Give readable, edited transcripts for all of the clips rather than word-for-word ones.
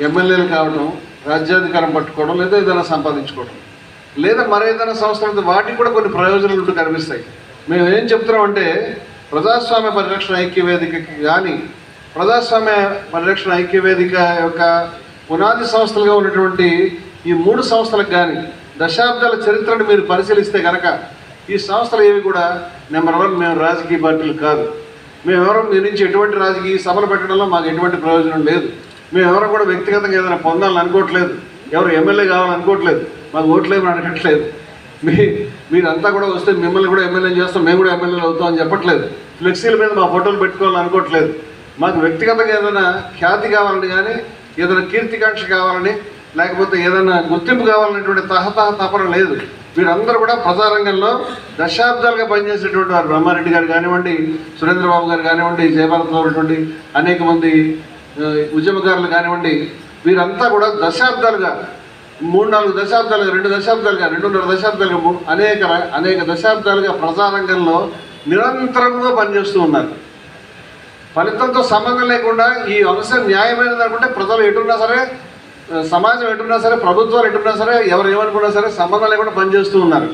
ఎమ్మెల్యేలు కావడం, రాజ్యాధికారం పట్టుకోవడం, లేదా ఏదైనా సంపాదించుకోవడం, లేదా మరేదైనా సంస్థలు వాటికి కూడా కొన్ని ప్రయోజనాలు ఉంటూ కనిపిస్తాయి. మేము ఏం చెప్తున్నామంటే ప్రజాస్వామ్య పరిరక్షణ ఐక్యవేదికకి కానీ ప్రజాస్వామ్య పరిరక్షణ ఐక్యవేదిక యొక్క పునాది సంస్థలుగా ఉన్నటువంటి ఈ 3 సంస్థలకు కానీ దశాబ్దాల చరిత్రను మీరు పరిశీలిస్తే కనుక ఈ సంస్థలు ఏవి కూడా నెంబర్ 1 మేము రాజకీయ పార్టీలు కాదు. మేమెవరం మీ నుంచి ఎటువంటి రాజకీయ సభలు పెట్టడంలో మాకు ఎటువంటి ప్రయోజనం లేదు. మేమెవరం కూడా వ్యక్తిగతంగా ఏదైనా పొందాలని అనుకోవట్లేదు. ఎవరు ఎమ్మెల్యే కావాలనుకోవట్లేదు. మాకు ఓట్లేమని అడగట్లేదు. మీరంతా కూడా వస్తే మిమ్మల్ని కూడా ఎమ్మెల్యే చేస్తాం, మేము కూడా ఎమ్మెల్యేలు అవుతాం అని చెప్పట్లేదు. ఫ్లెక్సీల మీద మా ఫోటోలు పెట్టుకోవాలని అనుకోవట్లేదు. మాకు వ్యక్తిగతంగా ఏదైనా ఖ్యాతి కావాలని కానీ, ఏదైనా కీర్తికాంక్ష కావాలని, లేకపోతే ఏదైనా గుర్తింపు కావాలనేటువంటి తపన లేదు. వీరందరూ కూడా ప్రజారంగంలో దశాబ్దాలుగా పనిచేసేటువంటి వారు. బ్రహ్మారెడ్డి గారు కానివ్వండి, సురేంద్రబాబు గారు కానివ్వండి, జయభారత్లో ఉన్నటువంటి అనేక మంది ఉద్యమకారులు కానివ్వండి, వీరంతా కూడా దశాబ్దాలుగా 3-4 దశాబ్దాలుగా 2 దశాబ్దాలుగా 2.5 దశాబ్దాలుగా అనేక దశాబ్దాలుగా ప్రజారంగంలో నిరంతరంగా పనిచేస్తూ ఉన్నారు. ఫలితంతో సంబంధం లేకుండా ఈ అంశం న్యాయమైనది అనుకుంటే ప్రజలు ఎటున్నా సరే, సమాజం ఎటున్నా సరే, ప్రభుత్వాలు ఎటున్నా సరే, ఎవరు ఏమనుకున్నా సరే సంబంధం లేకుండా పనిచేస్తూ ఉన్నారు.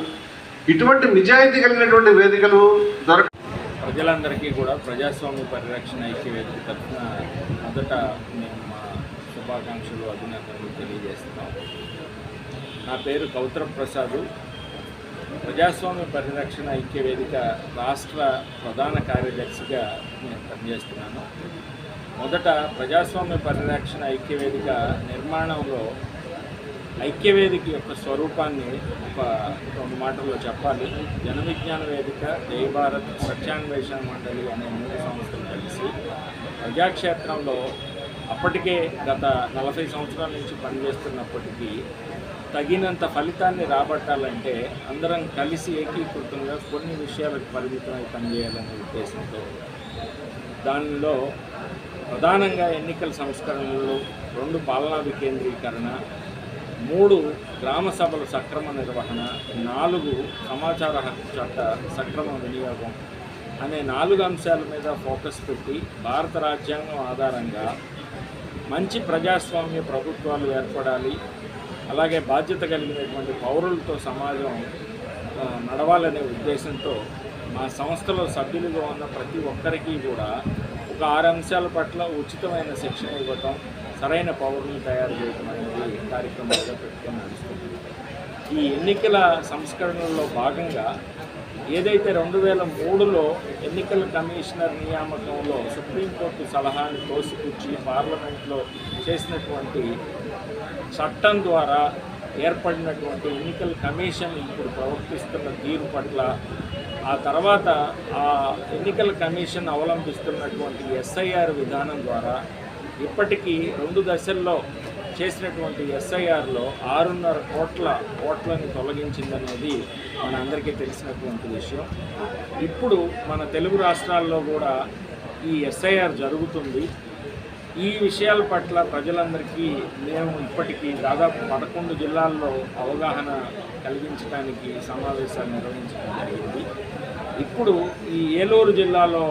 ఇటువంటి నిజాయితీ కలిగినటువంటి వేదికలు ప్రజలందరికీ కూడా ప్రజాస్వామ్య పరిరక్షణ ఐక్యవేదిక తరఫున మొదట మేము మా శుభాకాంక్షలు, అభినందనలు తెలియజేస్తున్నాం. నా పేరు కౌత్ర ప్రసాద్. ప్రజాస్వామ్య పరిరక్షణ ఐక్యవేదిక రాష్ట్ర ప్రధాన కార్యదర్శిగా నేను పనిచేస్తున్నాను. మొదట ప్రజాస్వామ్య పరిరక్షణ ఐక్యవేదిక నిర్మాణంలో ఐక్యవేదిక యొక్క స్వరూపాన్ని ఒక 2 మాటల్లో చెప్పాలి. జన విజ్ఞాన వేదిక, జై భారత్, సత్యాన్వేషణ మండలి అనే 3 సంస్థలు కలిసి ప్రజాక్షేత్రంలో అప్పటికే గత 40 సంవత్సరాల నుంచి పనిచేస్తున్నప్పటికీ తగినంత ఫలితాన్ని రాబట్టాలంటే అందరం కలిసి ఏకీకృతంగా కొన్ని విషయాలకు పరిమితమై పనిచేయాలనే ఉద్దేశంతో దానిలో ప్రధానంగా ఎన్నికల సంస్కరణలు, 2 పాలనా వికేంద్రీకరణ, 3 గ్రామ సభల సక్రమ నిర్వహణ, 4 సమాచార హక్కు చట్ట సక్రమ వినియోగం అనే 4 అంశాల మీద ఫోకస్ పెట్టి భారత రాజ్యాంగం ఆధారంగా మంచి ప్రజాస్వామ్య ప్రభుత్వాలు ఏర్పడాలి, అలాగే బాధ్యత కలిగినటువంటి పౌరులతో సమాజం నడవాలనే ఉద్దేశంతో మా సంస్థలో సభ్యులుగా ఉన్న ప్రతి ఒక్కరికి కూడా ఒక 6 అంశాల పట్ల ఉచితమైన శిక్షణ ఇవ్వటం, సరైన పౌరులను తయారు చేయడం అనేది కార్యక్రమాలుగా పెట్టుకొని నడుస్తుంది. ఈ ఎన్నికల సంస్కరణల్లో భాగంగా ఏదైతే 2003లో ఎన్నికల కమిషనర్ నియామకంలో సుప్రీంకోర్టు సలహాను తోసిపుచ్చి పార్లమెంట్లో చేసినటువంటి చట్టం ద్వారా ఏర్పడినటువంటి ఎన్నికల కమిషన్ ఇప్పుడు ప్రవర్తిస్తున్న తీరు పట్ల, ఆ తర్వాత ఆ ఎన్నికల కమిషన్ అవలంబిస్తున్నటువంటి ఎస్ఐఆర్ విధానం ద్వారా ఇప్పటికీ 2 దశల్లో చేసినటువంటి ఎస్ఐఆర్లో 6.5 కోట్ల ఓట్లను తొలగించిందనేది మనందరికీ తెలిసినటువంటి విషయం. ఇప్పుడు మన తెలుగు రాష్ట్రాల్లో కూడా ఈ ఎస్ఐఆర్ జరుగుతుంది. ఈ విషయాల పట్ల ప్రజలందరికీ మేము ఇప్పటికీ దాదాపు 11 జిల్లాల్లో అవగాహన కలిగించడానికి సమావేశాలు నిర్వహించడం జరిగింది. ఇప్పుడు ఈ ఏలూరు జిల్లాలో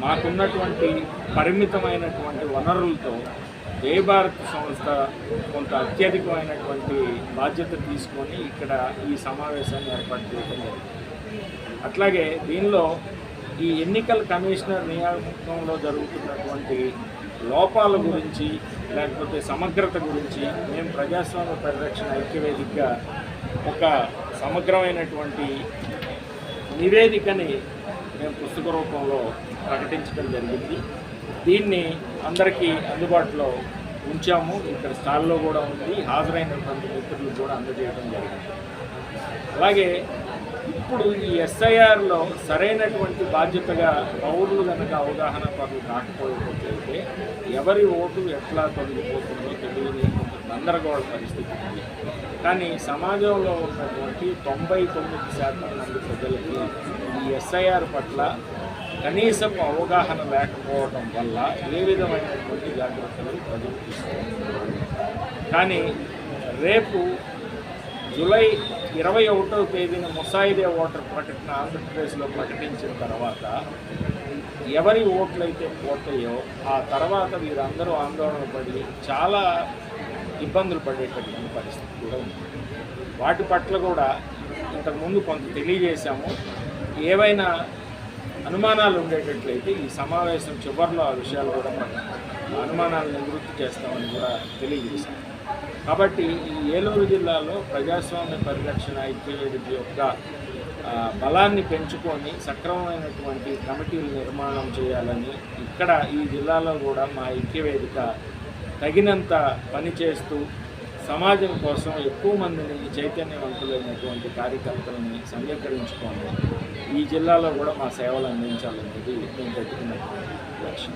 మాకున్నటువంటి పరిమితమైనటువంటి వనరులతో జై భారత్ సంస్థ కొంత అత్యధికమైనటువంటి బాధ్యత తీసుకొని ఇక్కడ ఈ సమావేశాన్ని ఏర్పాటు చేయడం జరిగింది. అట్లాగే దీనిలో ఈ ఎన్నికల కమిషనర్ నియామకంలో జరుగుతున్నటువంటి లోపాల గురించి, లేకపోతే సమగ్రత గురించి మేము ప్రజాస్వామ్య పరిరక్షణ ఐక్యవేదికగా ఒక సమగ్రమైనటువంటి నివేదికని మేము పుస్తక రూపంలో ప్రకటించడం జరిగింది. దీన్ని అందరికీ అందుబాటులో ఉంచాము. ఇక్కడ స్టాల్లో కూడా ఉంది. హాజరైనటువంటి మిత్రులు కూడా అందజేయడం జరిగింది. అలాగే ఇప్పుడు ఈ ఎస్ఐఆర్లో సరైనటువంటి బాధ్యతగా పౌరులు కనుక అవగాహన పనులు కాకపోతే ఎవరి ఓటు ఎట్లా తొలగిపోతుందో తెలియని గందరగోళ పరిస్థితి ఉంది. కానీ సమాజంలో ఉన్నటువంటి 99% మంది ప్రజలకి ఈ ఎస్ఐఆర్ పట్ల కనీసం అవగాహన లేకపోవడం వల్ల ఏ విధమైనటువంటి జాగ్రత్తలు ప్రజలు తీసుకుంటున్నారు. కానీ రేపు జూలై 21వ తేదీన ముసాయిదా ఓటర్ ప్రకటన ఆంధ్రప్రదేశ్లో ప్రకటించిన తర్వాత ఎవరి ఓట్లయితే పోతాయో ఆ తర్వాత వీరందరూ ఆందోళన పడి చాలా ఇబ్బందులు పడేటటువంటి పరిస్థితి కూడా ఉంది. వాటి పట్ల కూడా ఇంతకుముందు కొంత తెలియజేశాము. ఏవైనా అనుమానాలు ఉండేటట్లయితే ఈ సమావేశం చివరిలో ఆ విషయాలు కూడా అనుమానాలను నివృత్తి చేస్తామని కూడా తెలియజేశాము. కాబట్టి ఈ ఏలూరు జిల్లాలో ప్రజాస్వామ్య పరిరక్షణ ఐక్యవేదిక యొక్క బలాన్ని పెంచుకొని సక్రమమైనటువంటి కమిటీలు నిర్మాణం చేయాలని ఇక్కడ ఈ జిల్లాలో కూడా మా ఐక్యవేదిక తగినంత పనిచేస్తూ సమాజం కోసం ఎక్కువ మందిని చైతన్యవంతులైనటువంటి కార్యకర్తలని సమీకరించుకొని ఈ జిల్లాలో కూడా మా సేవలు అందించాలనేది మేము పెట్టుకున్నటువంటి లక్ష్యం.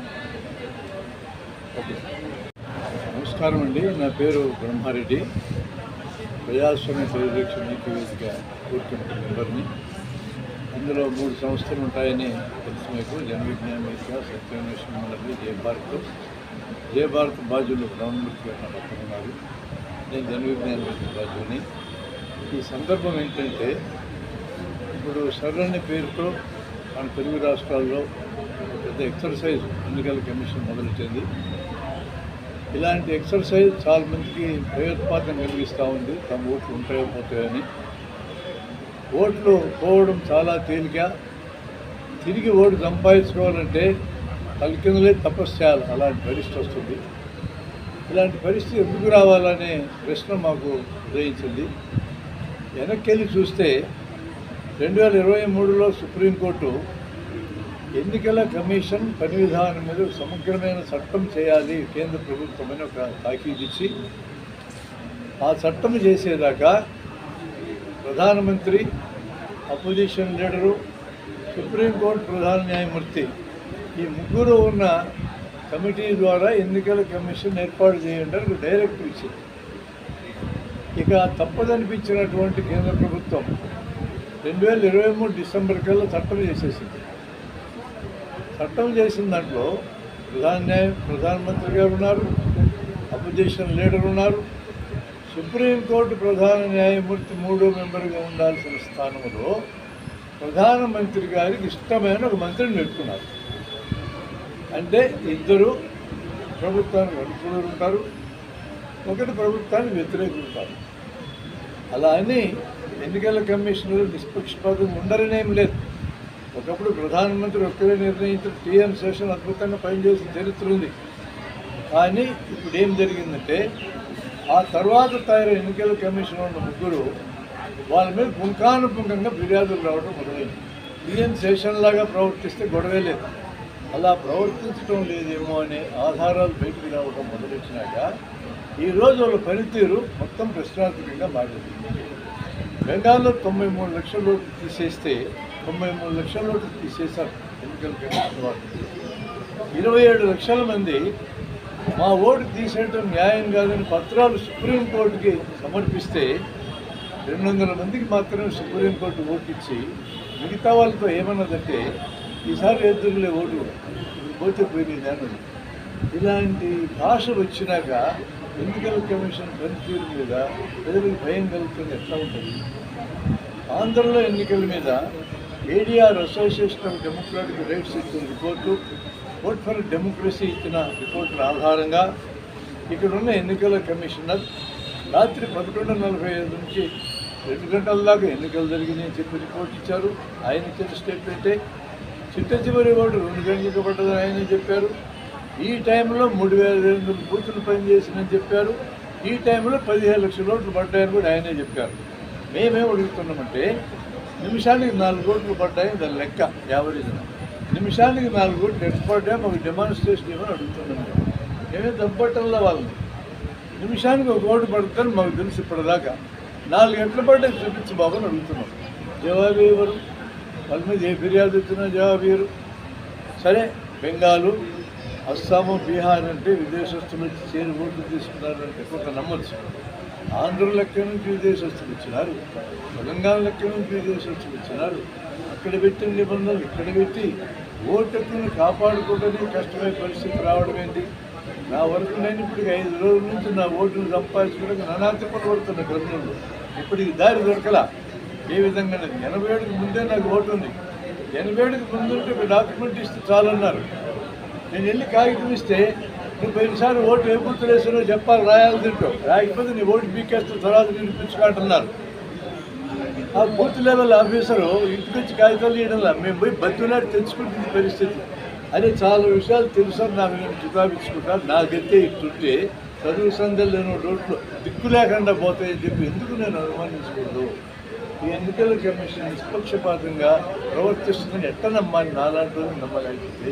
ఓకే. నమస్కారం అండి, నా పేరు బ్రహ్మారెడ్డి. ప్రజాస్వామ్య పరిరక్షణ ఐక్యవేదిక కోర్ కమిటీ మెంబర్ని. ఇందులో 3 సంస్థలు ఉంటాయని తెలుసు మీకు. జన విజ్ఞాన వేదిక, సత్యాన్వేషణ మండలి, జయ భారత్ బాధ్యులు రామమూర్తి గారు నా పక్కన ఉన్నారు. నేను జన విజ్ఞాన వేదిక బాధ్యుని. ఈ సందర్భం ఏంటంటే, ఇప్పుడు సరళని పేరుతో మన తెలుగు రాష్ట్రాల్లో పెద్ద ఎక్సర్సైజ్ ఎన్నికల కమిషన్ మొదలెట్టింది. ఇలాంటి ఎక్సర్సైజ్ చాలా మందికి భయోత్పాదం కలిగిస్తూ ఉంది. తమ ఓట్లు ఉంటాయో పోతాయని. ఓట్లు పోవడం చాలా తేలిక. తిరిగి ఓటు సంపాదించుకోవాలంటే తలకిందులే తపస్సు చేయాలి. అలాంటి పరిస్థితి వస్తుంది. ఇలాంటి పరిస్థితి ఎందుకు రావాలనే ప్రశ్న మాకు ఉదయించింది. వెనక్కి వెళ్ళి చూస్తే 2023లో సుప్రీంకోర్టు ఎన్నికల కమిషన్ పని విధానం మీద సమగ్రమైన చట్టం చేయాలి కేంద్ర ప్రభుత్వం అని ఒక తాకీదు ఇచ్చి, ఆ చట్టం చేసేదాకా ప్రధానమంత్రి, అపోజిషన్ లీడరు, సుప్రీంకోర్టు ప్రధాన న్యాయమూర్తి ఈ ముగ్గురు ఉన్న కమిటీ ద్వారా ఎన్నికల కమిషన్ ఏర్పాటు చేయండి అని డైరెక్టివ్ ఇచ్చింది. ఇక తప్పదనిపించినటువంటి కేంద్ర ప్రభుత్వం 2023 డిసెంబర్ కల్లా చట్టం చేసేసింది. చట్టం చేసిన దాంట్లో ప్రధానమంత్రి గారు ఉన్నారు, అపోజిషన్ లీడర్ ఉన్నారు, సుప్రీంకోర్టు ప్రధాన న్యాయమూర్తి 3వ మెంబర్గా ఉండాల్సిన స్థానంలో ప్రధానమంత్రి గారికి ఇష్టమైన ఒక మంత్రిని పెట్టుకున్నారు. అంటే ఇద్దరు ప్రభుత్వానికి అనుకూలంగా ఉంటారు, ఒకటి ప్రభుత్వానికి వ్యతిరేకంగా ఉంటారు. అలా అని ఎన్నికల కమిషనర్ నిష్పక్షపాతం ఉండరనేం లేదు. ఒకప్పుడు ప్రధానమంత్రి ఒక్కరే నిర్ణయించిన టీఎన్ శేషన్ అద్భుతంగా పనిచేసిన చరిత్ర ఉంది. కానీ ఇప్పుడు ఏం జరిగిందంటే, ఆ తర్వాత తయారు ఎన్నికల కమిషన్ ఉన్న ముగ్గురు వాళ్ళ మీద పుంఖానుపుంఖంగా ఫిర్యాదులు రావడం మొదలైంది. టీఎన్ శేషన్ లాగా ప్రవర్తిస్తే గొడవే లేదు. అలా ప్రవర్తించడం లేదేమో అనే ఆధారాలు బయటికి రావడం మొదలెచ్చినాక ఈరోజు వాళ్ళ పనితీరు మొత్తం ప్రశ్నార్థకంగా మారింది. బెంగాల్లో 93 లక్షల ఓట్లు తీసేస్తే 93 లక్షల ఓట్లు తీసేశారు ఎన్నికల కమిషన్ వాళ్ళు. 27 లక్షల మంది మా ఓటు తీసేయడం న్యాయం కాదని పత్రాలు సుప్రీంకోర్టుకి సమర్పిస్తే 200 మందికి మాత్రమే సుప్రీంకోర్టు ఓటు ఇచ్చి మిగతా వాళ్ళతో ఏమన్నదంటే ఈసారి ఎదురులే ఓటు ఇప్పుడు పోతే పోయినది అన్నది. ఇలాంటి భాష వచ్చినాక ఎన్నికల కమిషన్ పనితీరు మీద ప్రజలకు భయం కలుగుతుంది. ఎట్లా ఉంటుంది? ఆంధ్రలో ఎన్నికల మీద ADR association of democratic rights ఇచ్చిన రిపోర్టు, ఓట్ ఫర్ డెమోక్రసీ ఇచ్చిన రిపోర్టుల ఆధారంగా ఇక్కడున్న ఎన్నికల కమిషనర్ రాత్రి 11:45 నుంచి 2 గంటల దాకా ఎన్నికలు జరిగినాయని చెప్పి రిపోర్ట్ ఇచ్చారు. ఆయన ఇచ్చిన స్టేట్మెంటే. చిట్ట చివరి ఓటు 2 గంటలకు పడ్డదని ఆయనే చెప్పారు. ఈ టైంలో 3,200 బూతులు పనిచేసిందని చెప్పారు. ఈ టైంలో 15 లక్షల ఓట్లు పడ్డాయని కూడా ఆయనే చెప్పారు. మేమేం అడుగుతున్నామంటే, నిమిషానికి 4 ఓట్లు పడ్డాయి, దాని లెక్క యావరేజ్. నిమిషానికి 4 ఓట్లు ఎట్లా పడ్డాయి మాకు డెమాన్స్ట్రేషన్ ఏమని అడుగుతున్నాం. మేమే తప్పట్టంలో వాళ్ళని నిమిషానికి 1 ఓటు పడతారు మాకు తెలుసు. ఇప్పటిదాకా 4 ఎట్ల పడ్డాయి చూపించి బాబు అని అడుగుతున్నాం. జవాబు ఇవ్వరు. వాళ్ళ మీద ఏ ఫిర్యాదు వచ్చినా జవాబు ఇవ్వరు. సరే, బెంగాలు, అస్సాము, బీహార్ అంటే విదేశస్తులు వచ్చి చేరి ఓట్లు తీసుకున్నారంటే కొంత నమ్మచ్చు. ఆంధ్ర లెక్క నుంచి విదేశస్తులు వచ్చినారు, తెలంగాణ లెక్క నుంచి విదేశస్తులు వచ్చినారు. అక్కడ పెట్టిన నిబంధనలు ఇక్కడ పెట్టి ఓటును కాపాడుకోవడానికి కష్టమైన పరిస్థితి రావడం ఏంటి? నా వరకు నేను ఇప్పటికి 5 రోజుల నుంచి నా ఓటును సంపాదించుకోవడానికి నానాతిప్పలు పడుతున్న క్రమంలో ఇప్పటికి దారి దొరకలా. ఏ విధంగా 87కి ముందే నాకు ఓటు ఉంది. 87కి ముందుంటే ఒక డాక్యుమెంట్ ఇస్తే చాలన్నారు. నేను వెళ్ళి కాగితం ఇస్తే నువ్వు పోయినసారి ఓటు ఏ బూతులు వేసానో చెప్పాలి, రాయాలి తింటావు, రాకపోతే నీ ఓటు పీకేస్తూ తర్వాత నిరూపించుకుంటున్నారు. ఆ బూత్ లెవెల్ ఆఫీసరు ఇంటికి వచ్చి కాగితాలు ఇవ్వడంలా, మేము పోయి బతులాడి తెచ్చుకుంటుంది పరిస్థితి. అదే చాలా విషయాలు తెలుసని నాకు నేను చుతాపించుకుంటాను. నా గతే ఇట్టుంటే చదువు సందలు లేని రోడ్లు దిక్కు లేకుండా పోతాయని చెప్పి ఎందుకు నేను అనుమానించకూడదు? ఈ ఎన్నికల కమిషన్ నిష్పక్షపాతంగా ప్రవర్తిస్తుందని ఎట్ట నమ్మాలి? నాలాంటి నమ్మలేకపోతే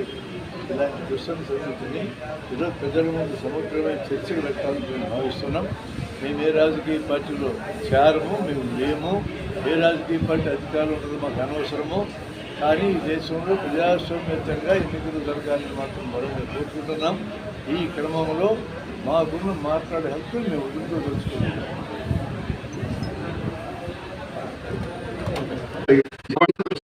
ఇలాంటి దుస్తున్న సంగతిని ఈరోజు ప్రజల ముందు సమగ్రమైన చర్చలు పెట్టాలని మేము భావిస్తున్నాం. మేము ఏ రాజకీయ పార్టీలో చేరము, మేము లేము, ఏ రాజకీయ పార్టీ అధికారులు ఉండదు మాకు అనవసరము. కానీ ఈ దేశంలో ప్రజాస్వామ్యతంగా ఎన్నికలు జరగాలని మాత్రం మరొక కోరుకుంటున్నాం. ఈ క్రమంలో మాకున్న మాట్లాడే హక్కులు మేము వదులుకోదలుచుకుంటున్నాం.